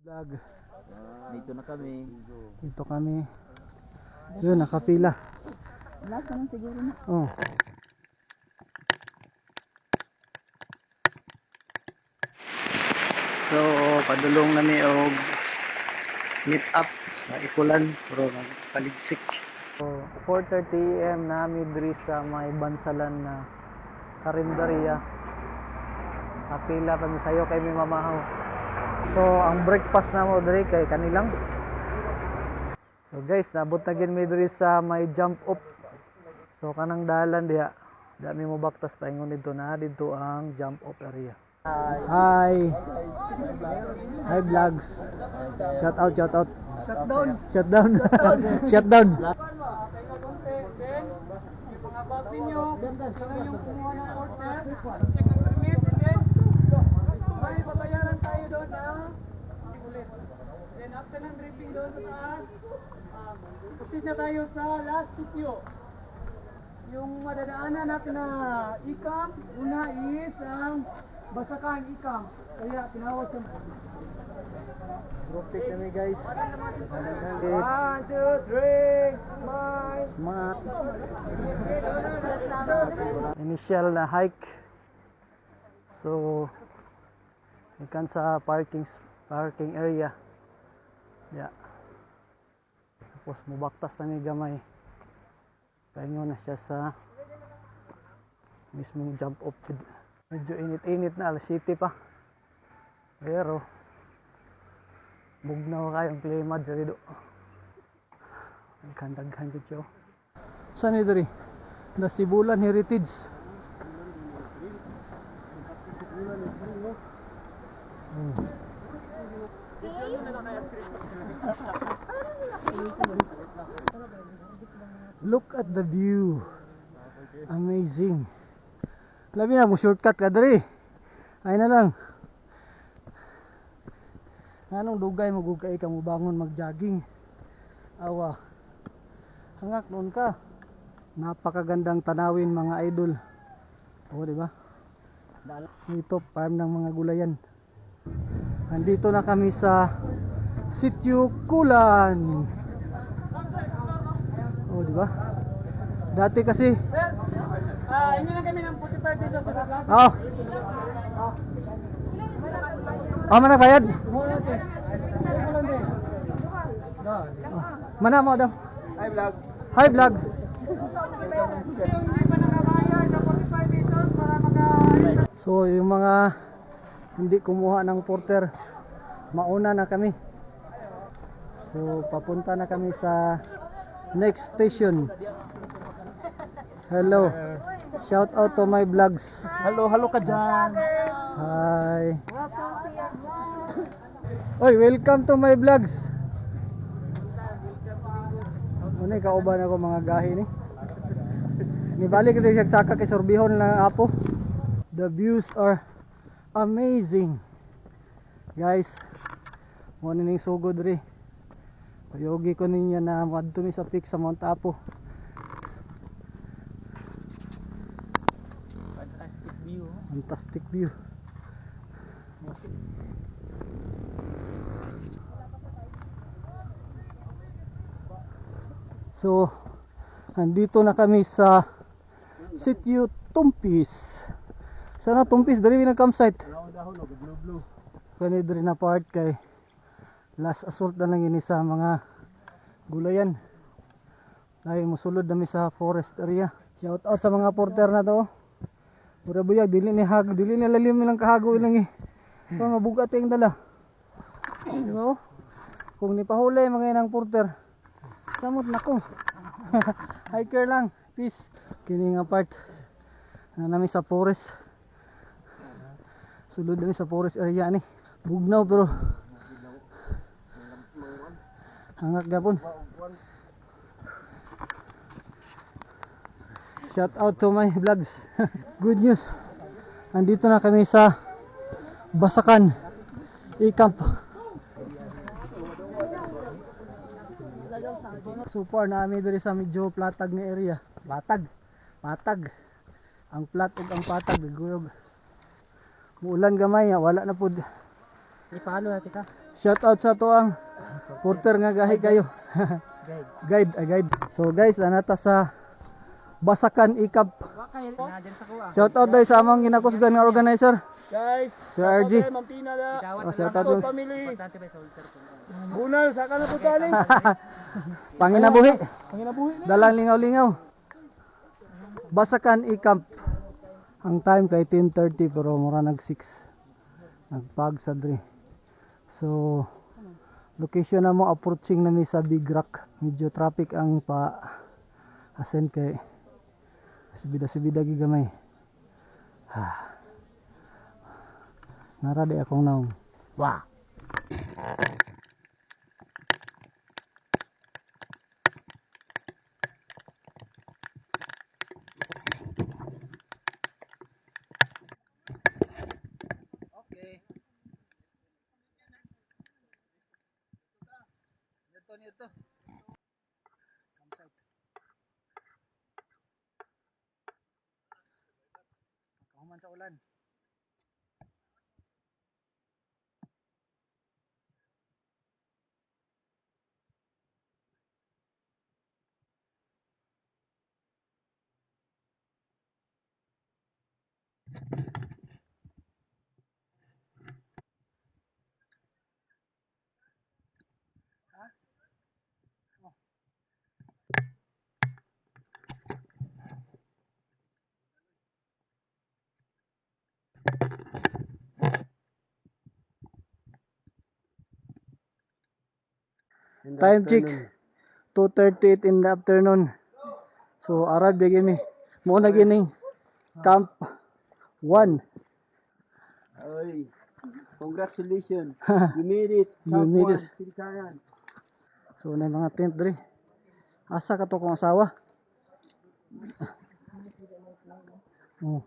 Vlog. Dito na kami. Dito kami. Yun, nakapila. Last na lang siguro na. Oh. So, padulong na mi og meet up sa Ikulan pero nagpaligsik. So, 4:30 AM nami diri sa may bansalan na karinderya. Kapila pa mi sayo kay mi mamahaw. So, ang breakfast na mo diri kay kanilang. So guys, nabot na gid mi diri sa may jump up. So kanang dalan diha. Diha mi mo baktas paingon dito na dito ang jump up area. Hi. Hi vlogs. Shout out, shout out. Shutdown. Shutdown. Shutdown. Mga about ninyo, sino yung kumuha ng order, check ang permit, and then may babayaran tayo doon na ulit. Then after ng dripping doon sa taas, proceed na tayo sa last sitio. Yung madadaanan natin na ikam, una is ang Basakan Ikam. Kaya tinawag sa Group pic kami guys. 1, 2, 3, smile. Smart. Initial na hike. So ikan sa parking area. Yeah. Tapos mubaktas na ni gamay. Paingon na siya sa mismong jump up. Medyo init-init na, alas 7 pa. Pero bugnaw kayong klima diri do. Ang kandaghan jud siya. Saan ni diri? Nasibulan Heritage. Look at the view. Amazing. Labi na mo shortcut ka diri. Ay na lang. Anong dugay magugay ka mo bangon mag-jogging. Awa. Hangak noon ka. Napakagandang tanawin mga idol. O di ba? Ito farm ng mga gulayan. Nandito na kami sa Sitio Kulan. O di ba? Dati kasi Hindi lang kami ng 45 pesos sa vlog. oh. Mana bayad? Mana mo daw? Hi vlog. Hi vlog. Yung hindi pa nakabayad sa 45 pesos para So yung mga hindi kumuha ng porter, mauna na kami. So papunta na kami sa next station. Hello. Shout out to my vlogs. Hello, hello ka dyan. Hi. Oy, welcome to my vlogs. Ano kauban ako mga gahi ni. Nibalik ito siya saka kay sorbihon na apo. The views are amazing. Guys, mo ning sugod ri. Payogi ko ninyo na madto mi sa peak sa Mount Apo. Fantastic view. Fantastic view. So, andito na kami sa Sitio Tumpis. Sana Tumpis diri na campsite. Kani diri na part kay last assault na lang ini sa mga gulayan. Dahil musulod nami sa forest area. Shout out sa mga porter na to. Pura buyag dili ni hag, dili ni lalim nilang kahago ilang eh. So mabugat yung dala. No? Kung nipahuli mga inang porter, samot nako. Hiker lang, peace. Kini nga part na nami sa forest. Sulod nami sa forest area ni. Bugnaw pero hangak gapon. Shout out to my vlogs. Good news. Andito na kami sa Basakan i-camp. So far naami diri sa medyo platag na area. Patag. Ang plat ug ang patag guyog. Muulan gamay, wala na pud. I-follow natin ka. Shout out sa to ang porter nga gahi kayo. Guide. So guys, anata sa Basakan Ikap. Shout out dai sa among ginakusgan nga organizer. Guys, Sir RG. Ma'am Tina na. Shout out yung Family. Bunal, saka na po tali. Panginabuhi. Panginabuhi na. Dalang lingaw-lingaw. Basakan Ikap. Ang time kay 10:30 pero mura nag 6. Nagpag sa dre. So location na mo approaching na mi sa Big Rock. Medyo traffic ang pa ascend kay subida-subida gigamay. Nara di akong naong. Wah. Okay. Ito. Campsite. Kahuman sa ulan. Time check 2:38 in the afternoon. So arab di gini. Mo na gini camp 1. Oy, congratulations. You made it. You made it. Silikaran. So na mga tent dre. Asa ka to kong asawa? Oh.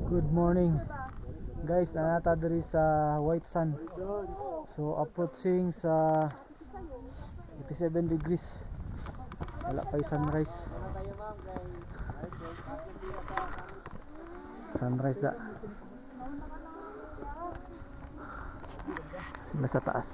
Good morning guys, nanata diri sa White Sand. So approaching sa 87 degrees. Wala pa yung sunrise. Sunrise da. Sila sa taas.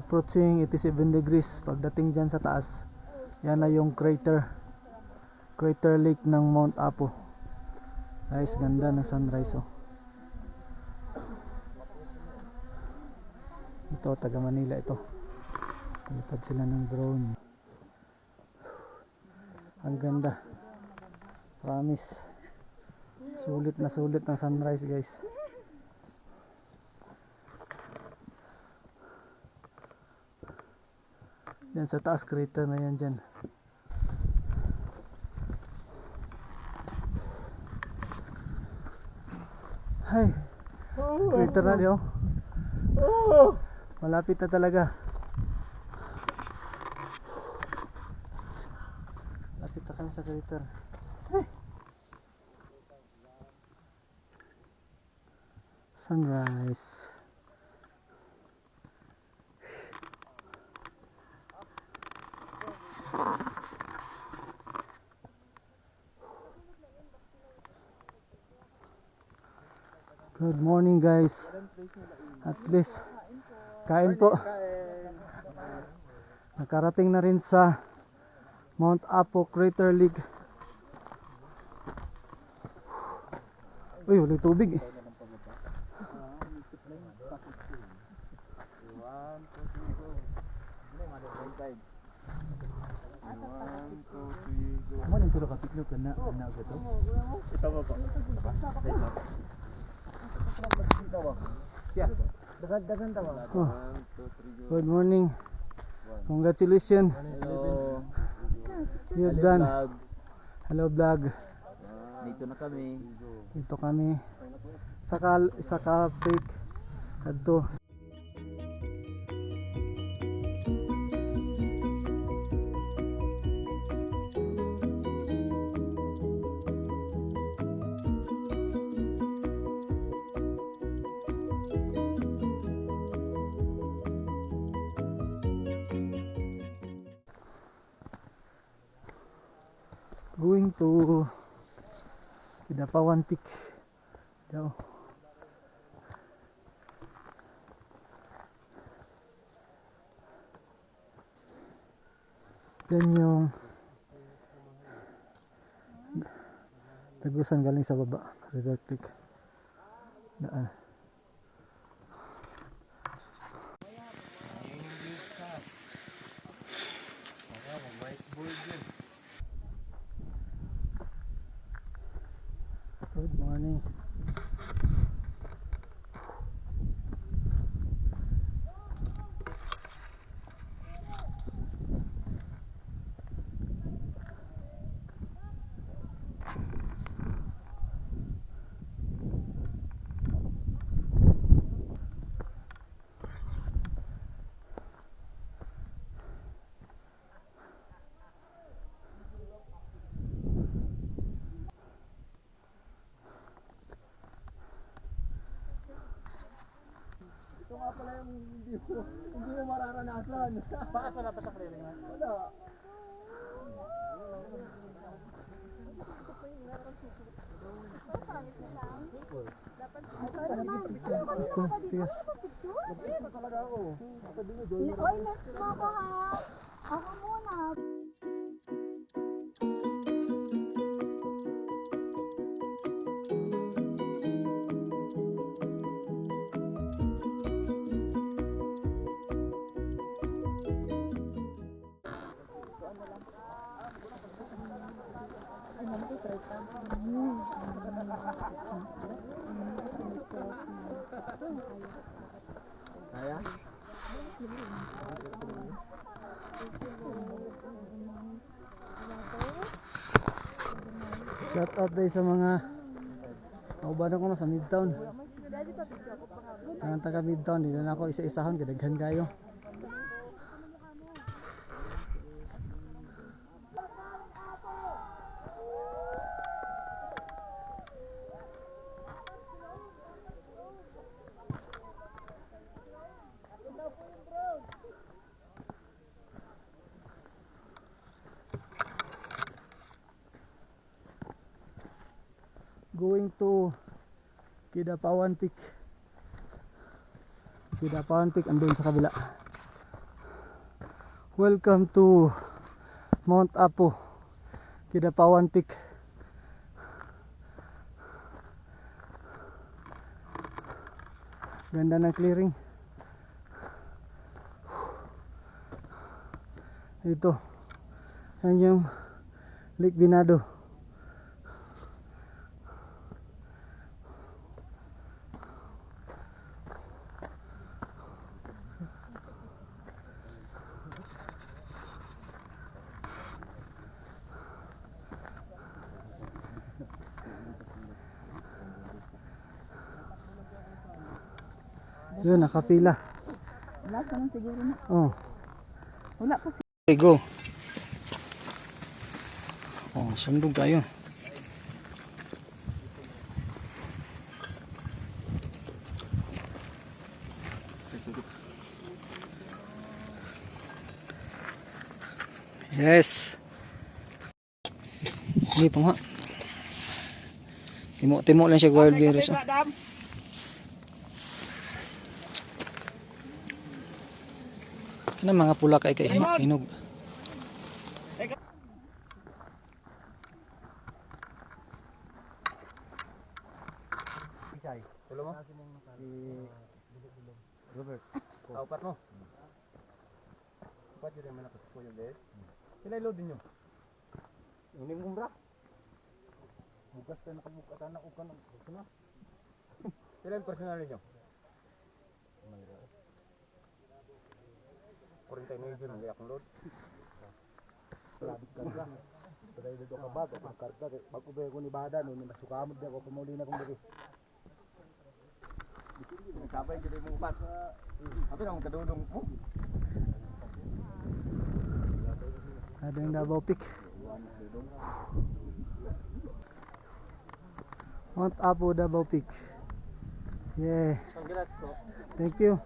Approaching 87 degrees. Pagdating dyan sa taas, yan na yung crater lake ng Mount Apo. Guys, ganda ng sunrise oh. Ito, taga Manila ito. Lipad sila ng drone. Ang ganda. Promise. Sulit na sulit ng sunrise guys. Yan sa taas, crater na yan dyan. Hay, crater na diyo. Malapit na talaga. Lapit na kami sa crater. Sunrise. Good morning guys. At least kain po. Nakarating na rin sa Mount Apo Crater Lake. Uy, walang tubig eh. Ano yung tulog ka piklog ka na ito? Ito ba po? Oh. Good morning. Congratulations. Hello. You've done. Vlog. Hello vlog. Dito na kami. Dito kami sa Kapit kadto. Going to Kidapawan Peak daw. Yan yung tagusan galing sa baba, River Creek daan. Good morning. Ito nga pala yung hindi mo mararanasan. Bakit wala pa sa clearing na? Wala. Talaga ako. Oy, next mo ko ha. Ako muna. Kaya? Shout out day sa mga kaubanan ko na sa Midtown. Ang taga Midtown, dito na ako isa-isahon, kadaghan kayo. Going to Kidapawan Peak. Kidapawan Peak andun sa kabila. Welcome to Mount Apo, Kidapawan Peak. Ganda ng clearing. Ito. Yan yung Lake Binado. Yun, nakapila. Wala ka nang siguro na. Oh. Wala pa Okay, go. Oh, sundog tayo. Yes. Hindi pa nga. Timo-timo lang siya wild berries. Oh. Ano mga pula kay hinog. Tulo mo? Si Robert. Upat mo? Upat yun yung malakas po yung bed. Sila load din nyo? Yung limbong bra? Bukas ka nakabukas anak ko ka na. Sila yung personal nyo? 49 yun, hindi akong load. Labit karga. Pero dito ka ba, kapag karga, pag ubay ko ni Bada, nung nasukamod na ako, pumuli na kong dali. Sabay, hindi mo upat. Sabi na akong kadulong mo. Ada yung Davao Peak. Mount Apo Davao Peak. Yeah. Congrats ko. Thank you.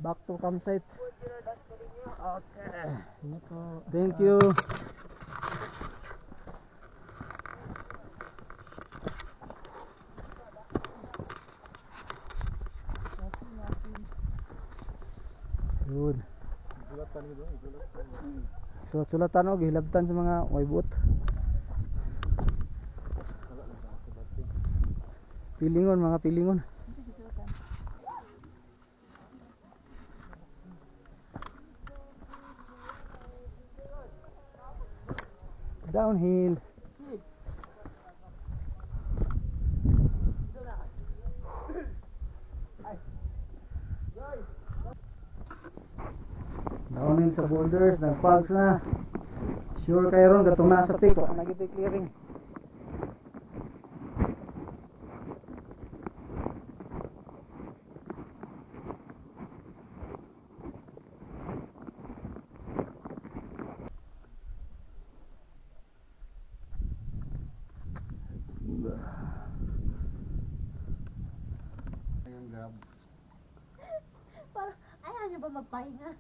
Back to campsite. Okay. Thank you. Yun. Sulat-sulatan o gihilabtan sa mga waibot. Pilingon, mga pilingon. Downhill. Downhill sa boulders, nag-fogs na. Sure kayo ron, katong nasa peak, nag-clearing. Parang, ayaw niyo ba magpahinga?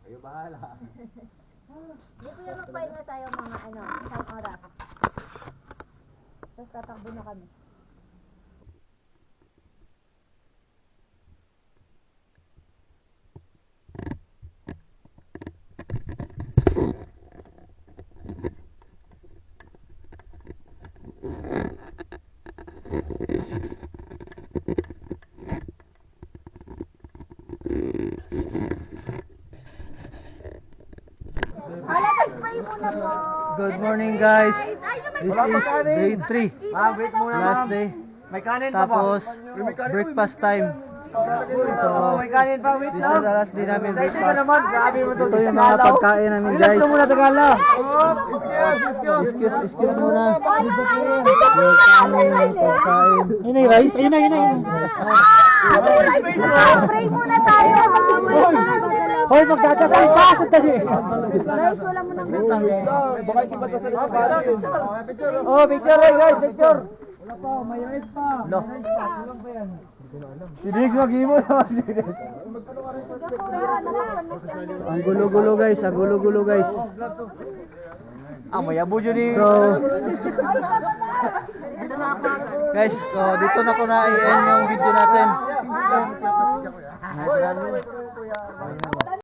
Kayo bahala. Dito yung magpahinga tayo mga isang oras. Tapos tatakbo na kami. Good morning guys. This is day 3. Ma'am, wait muna Last day. May kanin pa ba? Tapos breakfast time. So May kanin pa, wait this is the last day namin Excited ka breakfast. naman, grabe mo to. Ito yung mga pagkain namin guys. Relax muna, Tagala. Excuse muna. Yung aming pagkain. Yun na yung rice? Yun na. Pray muna tayo. Hoy, magdadasal pa! Guys, wala mo nang Baka hindi matasal ito ba? Oh, picture guys, picture. Wala pa, may rice pa. No. Kulang pa yan. Si Diggs mag-imo naman. Ang gulo-gulo guys, ang gulo-gulo guys. May abo dyan eh. So, guys, so dito na ko na i-end yung video natin.